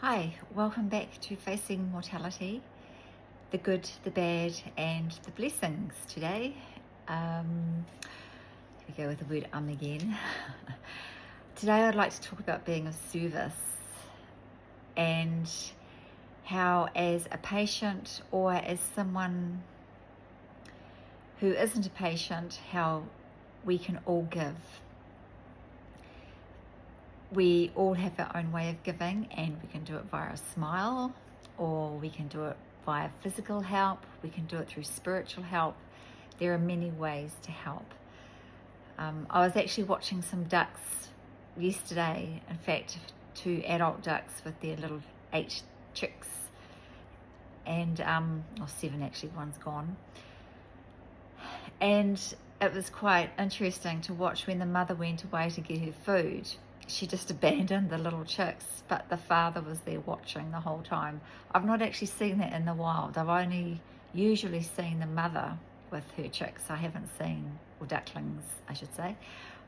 Hi, welcome back to Facing Mortality, the good, the bad, and the blessings today. Here we go with the word again. Today I'd like to talk about being of service and how, as a patient or as someone who isn't a patient, how we can all give. We all have our own way of giving, and we can do it via a smile, or we can do it via physical help, we can do it through spiritual help. There are many ways to help. I was actually watching some ducks yesterday, in fact 2 adult ducks with their little 8 chicks, and or 7 actually, one's gone. And it was quite interesting to watch. When the mother went away to get her food, she just abandoned the little chicks, but the father was there watching the whole time. I've not actually seen that in the wild. I've only usually seen the mother with her chicks. I haven't seen, or ducklings I should say,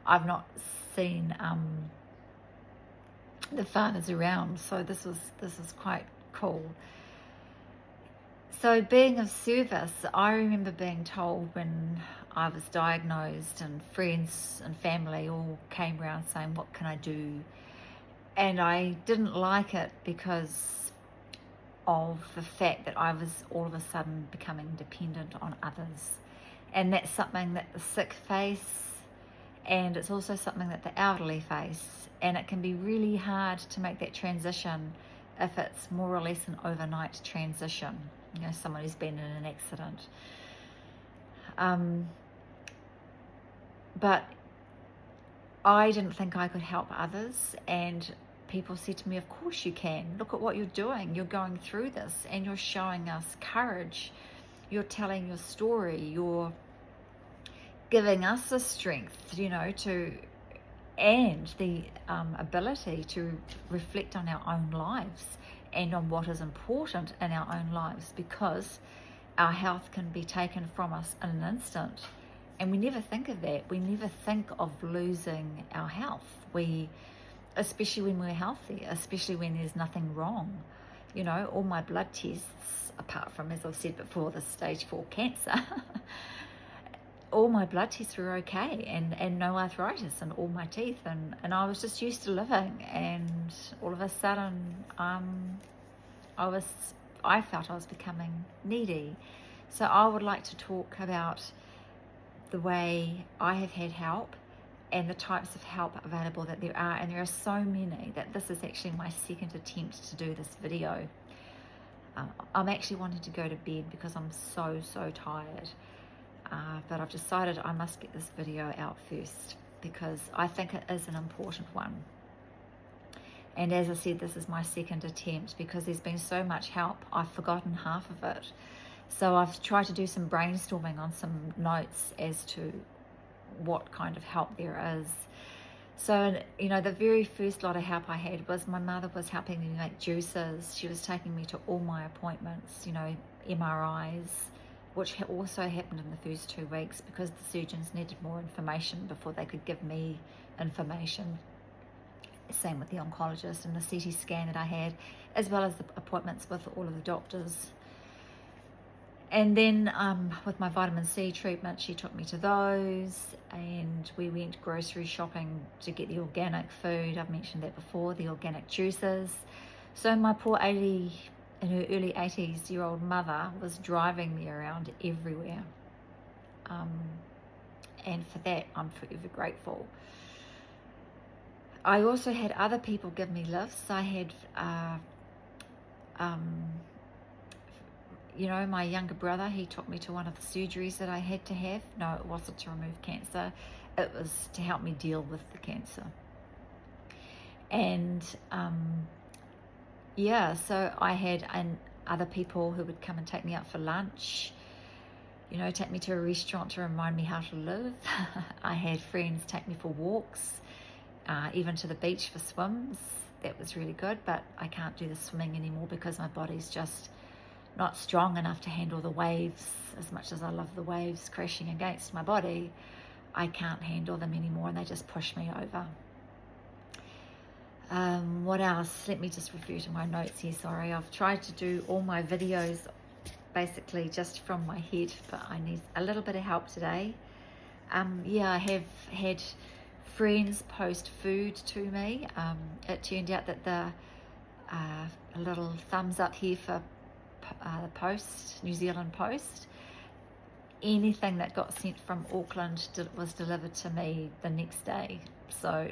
I've not seen the fathers around, so this is quite cool. So being of service, I remember being told when I was diagnosed, and friends and family all came around saying, what can I do? And I didn't like it because of the fact that I was all of a sudden becoming dependent on others. And that's something that the sick face, and it's also something that the elderly face. And it can be really hard to make that transition if it's more or less an overnight transition. You know, someone who's been in an accident. But I didn't think I could help others, and people said to me, of course you can. Look at what you're doing. You're going through this and you're showing us courage. You're telling your story. You're giving us the strength, and the ability to reflect on our own lives and on what is important in our own lives, because our health can be taken from us in an instant. And we never think of that. We never think of losing our health. Especially when we're healthy, especially when there's nothing wrong. All my blood tests, apart from, as I've said before, the stage 4 cancer, all my blood tests were okay, and no arthritis in all my teeth, and I was just used to living, and all of a sudden I felt I was becoming needy. So I would like to talk about the way I have had help and the types of help available that there are, and there are so many that this is actually my second attempt to do this video. I'm actually wanting to go to bed because I'm so tired. But I've decided I must get this video out first because I think it is an important one. And as I said, this is my second attempt because there's been so much help, I've forgotten half of it. So I've tried to do some brainstorming on some notes as to what kind of help there is. So, the very first lot of help I had was my mother was helping me make juices. She was taking me to all my appointments, MRIs, which also happened in the first 2 weeks because the surgeons needed more information before they could give me information. Same with the oncologist and the CT scan that I had, as well as the appointments with all of the doctors. And then with my vitamin C treatment, she took me to those, and we went grocery shopping to get the organic food. I've mentioned that before, the organic juices. So my poor in her early 80s-year-old mother was driving me around everywhere. And for that, I'm forever grateful. I also had other people give me lifts. I had, my younger brother, he took me to one of the surgeries that I had to have. No, it wasn't to remove cancer. It was to help me deal with the cancer. And so I had other people who would come and take me out for lunch, take me to a restaurant to remind me how to live. I had friends take me for walks, even to the beach for swims. That was really good, but I can't do the swimming anymore because my body's just not strong enough to handle the waves. As much as I love the waves crashing against my body, I can't handle them anymore, and they just push me over. What else? Let me just refer to my notes here. Sorry, I've tried to do all my videos basically just from my head, but I need a little bit of help today. Yeah, I have had friends post food to me. It turned out that a little thumbs up here for the Post, New Zealand Post. Anything that got sent from Auckland was delivered to me the next day, so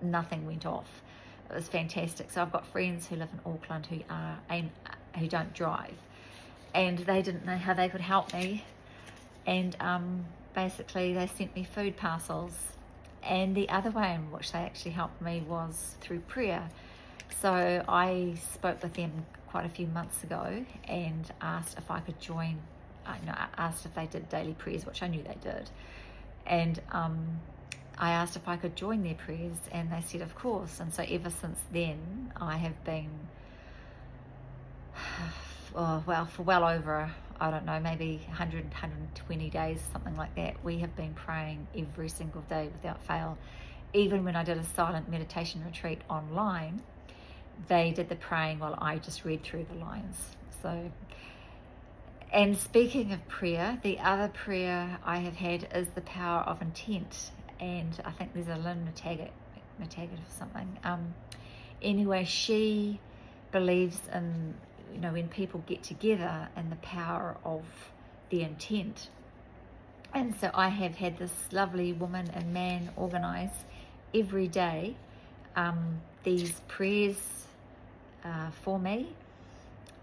nothing went off. It was fantastic. So I've got friends who live in Auckland who don't drive, and they didn't know how they could help me, and basically they sent me food parcels. And the other way in which they actually helped me was through prayer. So I spoke with them quite a few months ago and asked if I could join. I asked if they did daily prayers, which I knew they did, and I asked if I could join their prayers, and they said of course. And so ever since then I have been for well over, I don't know, maybe 100, 120 days, something like that. We have been praying every single day without fail. Even when I did a silent meditation retreat online, they did the praying while I just read through the lines. So, and speaking of prayer, the other prayer I have had is the power of intent. And I think there's a Lynn McTaggart or something. Anyway, she believes in, when people get together and the power of the intent. And so I have had this lovely woman and man organize every day these prayers for me.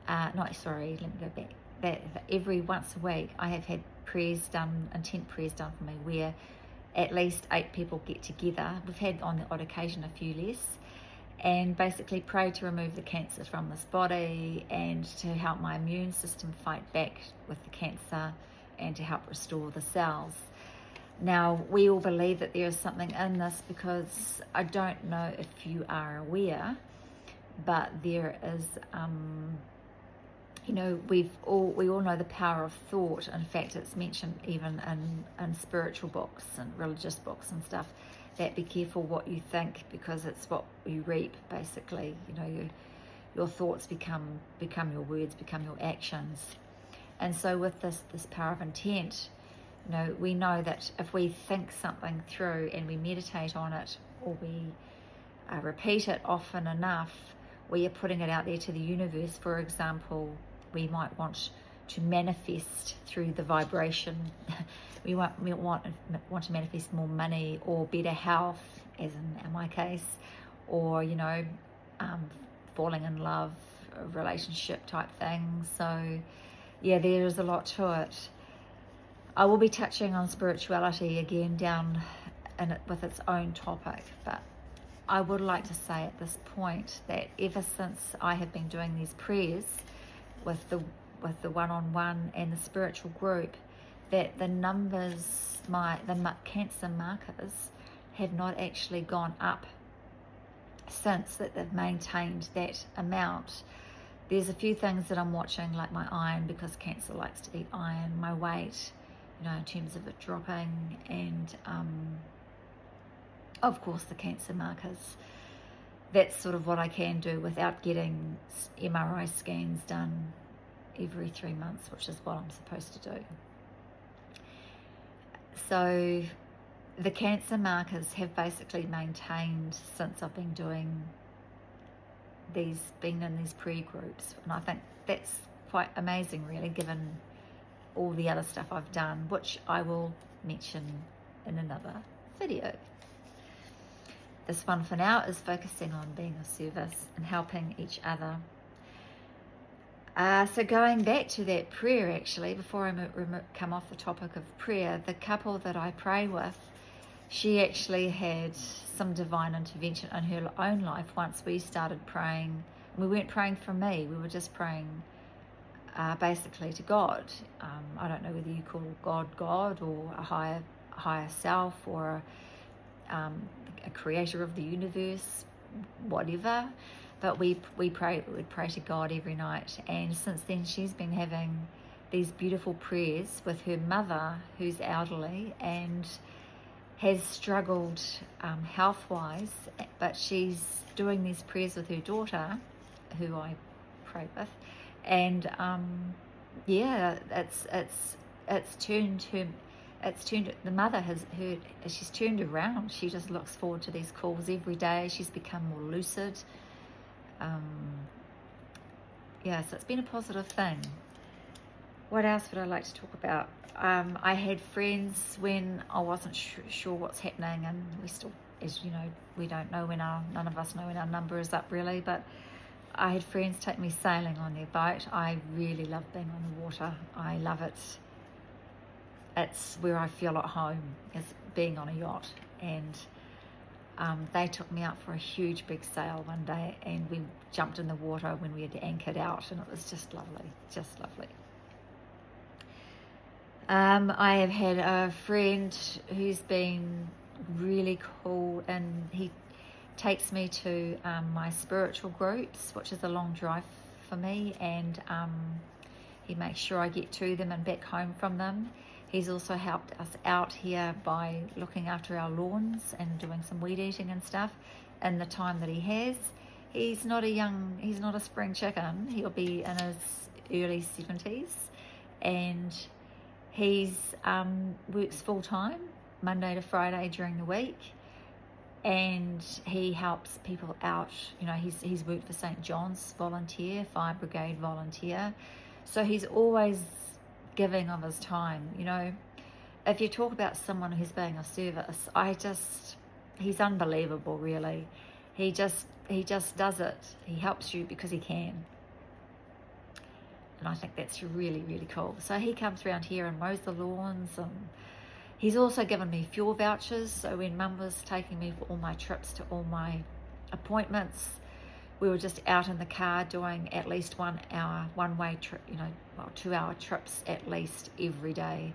Let me go back. That every once a week I have had intent prayers done for me, where at least 8 people get together. We've had on the odd occasion a few less, and basically pray to remove the cancer from this body and to help my immune system fight back with the cancer and to help restore the cells. Now, we all believe that there is something in this, because I don't know if you are aware, but there is we all know the power of thought. In fact, it's mentioned even in spiritual books and religious books and stuff, that be careful what you think, because it's what you reap, basically. Your thoughts become your words, become your actions. And so with this power of intent, we know that if we think something through and we meditate on it, or we repeat it often enough, we are putting it out there to the universe. For example, we might want to manifest through the vibration. we want to manifest more money or better health, as in my case, or falling in love, relationship type things. So yeah, there is a lot to it. I will be touching on spirituality again down in it with its own topic, but I would like to say at this point that ever since I have been doing these prayers with the one-on-one and the spiritual group, that the numbers, the cancer markers, have not actually gone up since, that they've maintained that amount. There's a few things that I'm watching, like my iron, because cancer likes to eat iron, my weight, in terms of it dropping, and of course the cancer markers. That's sort of what I can do without getting MRI scans done every 3 months, which is what I'm supposed to do. So the cancer markers have basically maintained since I've been been in these prayer groups, and I think that's quite amazing, really, given all the other stuff I've done, which I will mention in another video. This one for now is focusing on being of service and helping each other. So going back to that prayer, actually, before I come off the topic of prayer, the couple that I pray with, she actually had some divine intervention in her own life once we started praying. We weren't praying for me, we were just praying basically to God. I don't know whether you call God or a higher self, or a creator of the universe, whatever. But we'd pray to God every night. And since then, she's been having these beautiful prayers with her mother, who's elderly and has struggled health-wise, but she's doing these prayers with her daughter, who I pray with, and yeah, it's turned her. It's turned, the mother has heard, she's turned around. She just looks forward to these calls every day. She's become more lucid. Yeah, so it's been a positive thing. What else would I like to talk about? I had friends when I wasn't sure what's happening, and we still, as you know, we don't know none of us know when our number is up really, but I had friends take me sailing on their boat. I really love being on the water. I love it. It's where I feel at home, is being on a yacht. And they took me out for a huge big sail one day, and we jumped in the water when we had anchored out, and it was just lovely, just lovely. I have had a friend who's been really cool, and he takes me to my spiritual groups, which is a long drive for me, and he makes sure I get to them and back home from them. He's also helped us out here by looking after our lawns and doing some weed eating and stuff in the time that he has. He's not a spring chicken. He'll be in his early 70s, and he's works full-time Monday to Friday during the week, and he helps people out. You know, he's worked for St. John's volunteer, Fire Brigade volunteer, so he's always giving of his time. You know, if you talk about someone who's being of service, he's unbelievable, really. He just does it. He helps you because he can. And I think that's really, really cool. So he comes around here and mows the lawns, and he's also given me fuel vouchers. So when Mum was taking me for all my trips to all my appointments, we were just out in the car doing at least 1 hour one-way trip, 2-hour trips at least every day.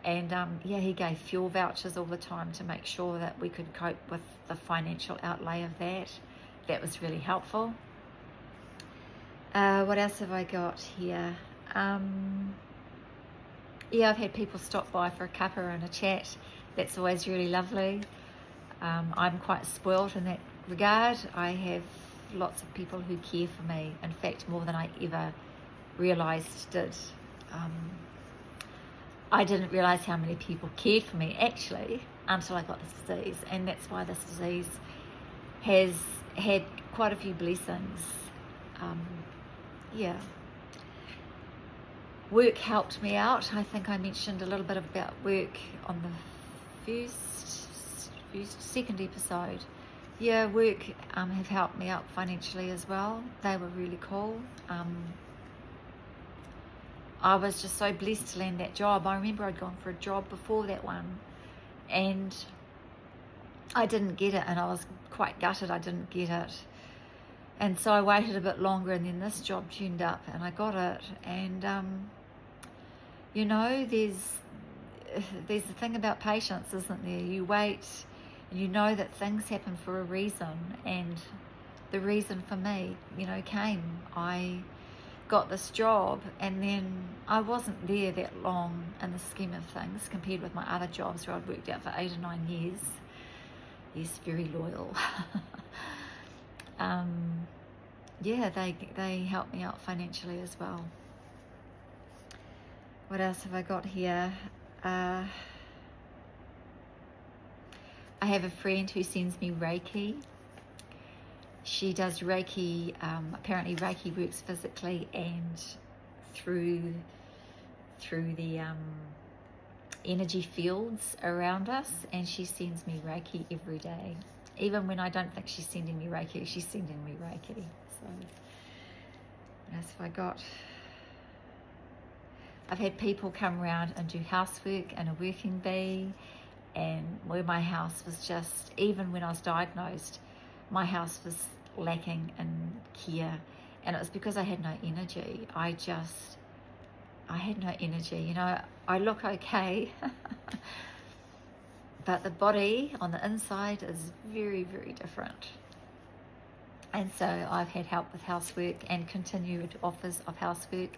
And yeah, he gave fuel vouchers all the time to make sure that we could cope with the financial outlay of that. That was really helpful. What else have I got here? Yeah, I've had people stop by for a cuppa and a chat. That's always really lovely. I'm quite spoilt in that regard. I have lots of people who care for me, in fact more than I ever realised did. I didn't realise how many people cared for me actually until I got this disease, and that's why this disease has had quite a few blessings. Yeah, work helped me out. I think I mentioned a little bit about work on the second episode. Yeah, work have helped me out financially as well. They were really cool. I was just so blessed to land that job. I remember I'd gone for a job before that one, and I didn't get it, and I was quite gutted I didn't get it. And so I waited a bit longer, and then this job tuned up and I got it. And you know, there's the thing about patience, isn't there? You wait, and you know that things happen for a reason, and the reason for me, came. I got this job, and then I wasn't there that long in the scheme of things compared with my other jobs where I'd worked out for 8 or 9 years. Yes, very loyal. Yeah, they helped me out financially as well. What else have I got here? I have a friend who sends me Reiki. She does Reiki. Apparently Reiki works physically and through the energy fields around us, and she sends me Reiki every day. Even when I don't think she's sending me Reiki, she's sending me Reiki. So what else have I got? I've had people come around and do housework and a working bee, and where my house was just, even when I was diagnosed, my house was lacking in care, and it was because I had no energy. I had no energy. I look okay, but the body on the inside is very, very different. And so I've had help with housework and continued offers of housework,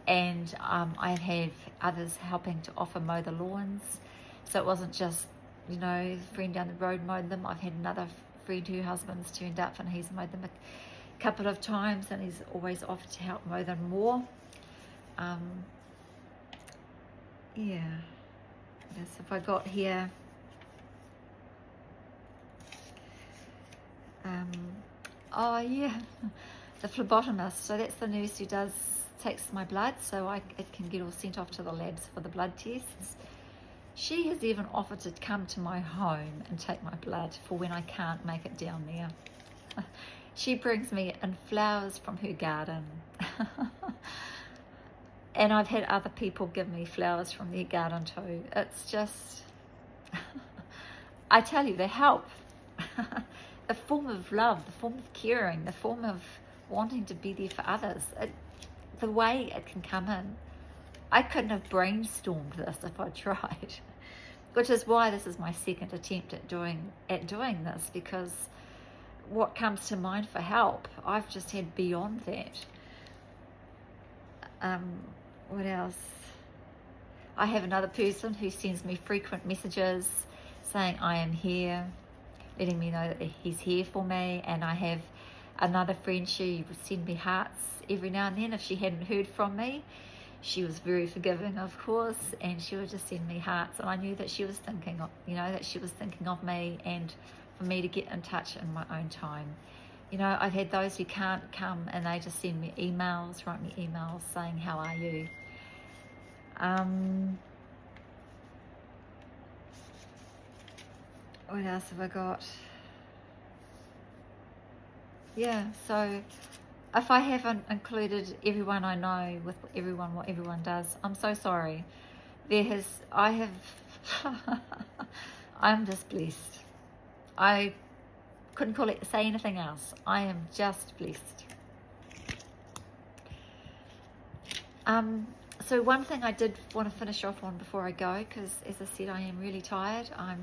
and I've had others helping to offer mow the lawns. So it wasn't just you know, a friend down the road mowed them. I've had another friend whose husband's turned up and he's mowed them a couple of times, and he's always offered to help mow them more. Yeah, yes, if I got here, oh yeah, the phlebotomist. So that's the nurse who takes my blood, so it can get all sent off to the labs for the blood tests. She has even offered to come to my home and take my blood for when I can't make it down there. She brings me in flowers from her garden. And I've had other people give me flowers from their garden too. It's just, I tell you, they help. A form of love, the form of caring, the form of wanting to be there for others. The way it can come in. I couldn't have brainstormed this if I tried. Which is why this is my second attempt at doing this, because what comes to mind for help, I've just had beyond that. What else? I have another person who sends me frequent messages saying I am here, letting me know that he's here for me. And I have another friend, she would send me hearts every now and then if she hadn't heard from me. She was very forgiving, of course, and she would just send me hearts, and I knew that she was thinking of, me, and for me to get in touch in my own time. You know, I've had those who can't come and they just send me emails, write me emails saying, how are you? What else have I got? Yeah, so if I haven't included everyone I know with everyone, what everyone does, I'm so sorry. I'm just blessed. I couldn't say anything else. I am just blessed. So one thing I did want to finish off on before I go, because as I said, I am really tired. I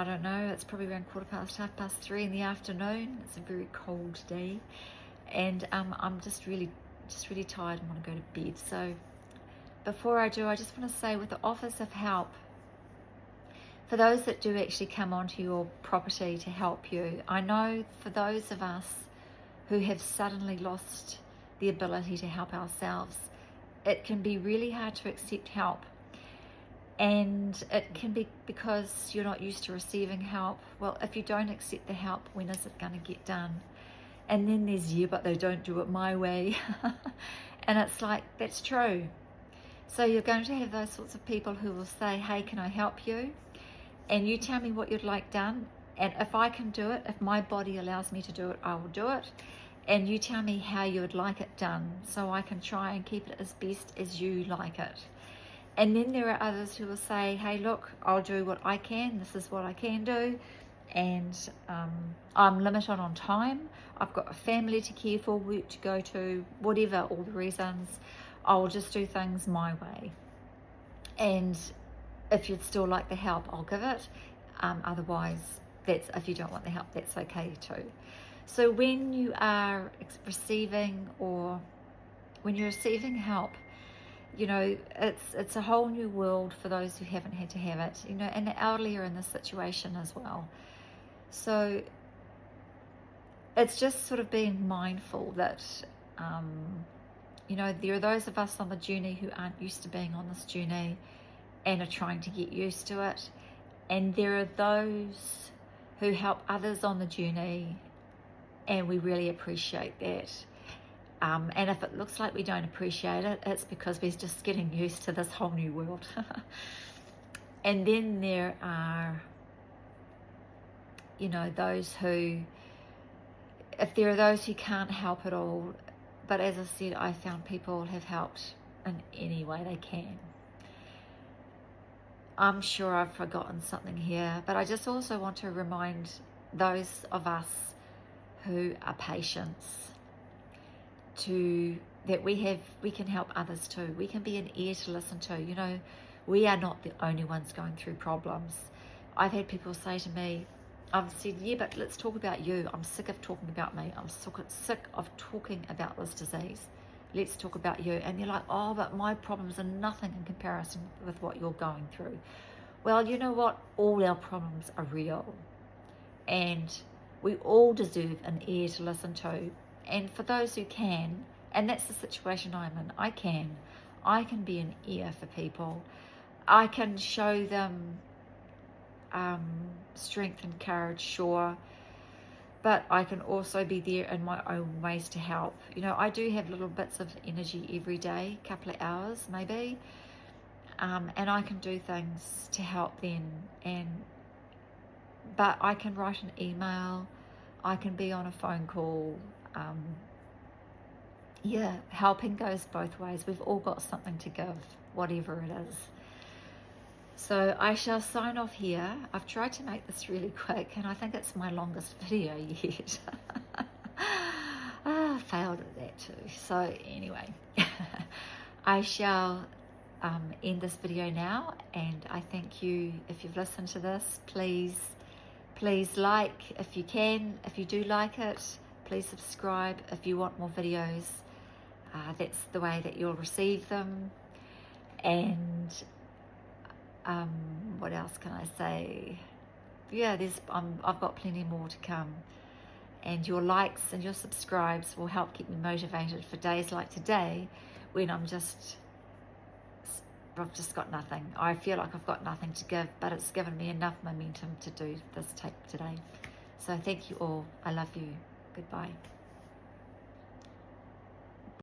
don't know, it's probably around 3:15 in the afternoon. It's a very cold day, and I'm just really tired and want to go to bed. So before I do, I just want to say, with the Office of Help, for those that do actually come onto your property to help you, I know for those of us who have suddenly lost the ability to help ourselves, it can be really hard to accept help. And it can be because you're not used to receiving help. Well, if you don't accept the help, when is it going to get done? And then there's, yeah, but they don't do it my way. And it's like, that's true. So you're going to have those sorts of people who will say, hey, can I help you? And you tell me what you'd like done. And if I can do it, if my body allows me to do it, I will do it. And you tell me how you would like it done, so I can try and keep it as best as you like it. And then there are others who will say, hey, look, I'll do what I can. This is what I can do. And I'm limited on time. I've got a family to care for, work to go to, whatever, all the reasons. I'll just do things my way. And if you'd still like the help, I'll give it. Otherwise, if you don't want the help, that's okay too. So when you are receiving help, you know, it's a whole new world for those who haven't had to have it, you know, and the elderly are in this situation as well. So it's just sort of being mindful that, you know, there are those of us on the journey who aren't used to being on this journey and are trying to get used to it. And there are those who help others on the journey, and we really appreciate that. And if it looks like we don't appreciate it, it's because we're just getting used to this whole new world. And then there are, you know, those who, if there are those who can't help at all, but as I said, I found people have helped in any way they can. I'm sure I've forgotten something here, but I just also want to remind those of us who are patients that we can help others too. We can be an ear to listen to. You know, we are not the only ones going through problems. I've had people say to me, I've said, yeah, but let's talk about you. I'm sick of talking about me. I'm sick of talking about this disease. Let's talk about you. And they're like, oh, but my problems are nothing in comparison with what you're going through. Well, you know what? All our problems are real, and we all deserve an ear to listen to. And for those who can, and that's the situation I'm in, I can be an ear for people. I can show them strength and courage, sure, but I can also be there in my own ways to help. You know, I do have little bits of energy every day, a couple of hours maybe, and I can do things to help them. But I can write an email, I can be on a phone call. Yeah, helping goes both ways. We've all got something to give, whatever it is. So I shall sign off here. I've tried to make this really quick, and I think it's my longest video yet. I failed at that too. So anyway, I shall end this video now, and I thank you. If you've listened to this, please like if you can. If you do like it, please subscribe. If you want more videos, that's the way that you'll receive them. And what else can I say? Yeah, I've got plenty more to come, and your likes and your subscribes will help keep me motivated for days like today, when I've just got nothing. I feel like I've got nothing to give, but it's given me enough momentum to do this tape today. So thank you all. I love you. Goodbye.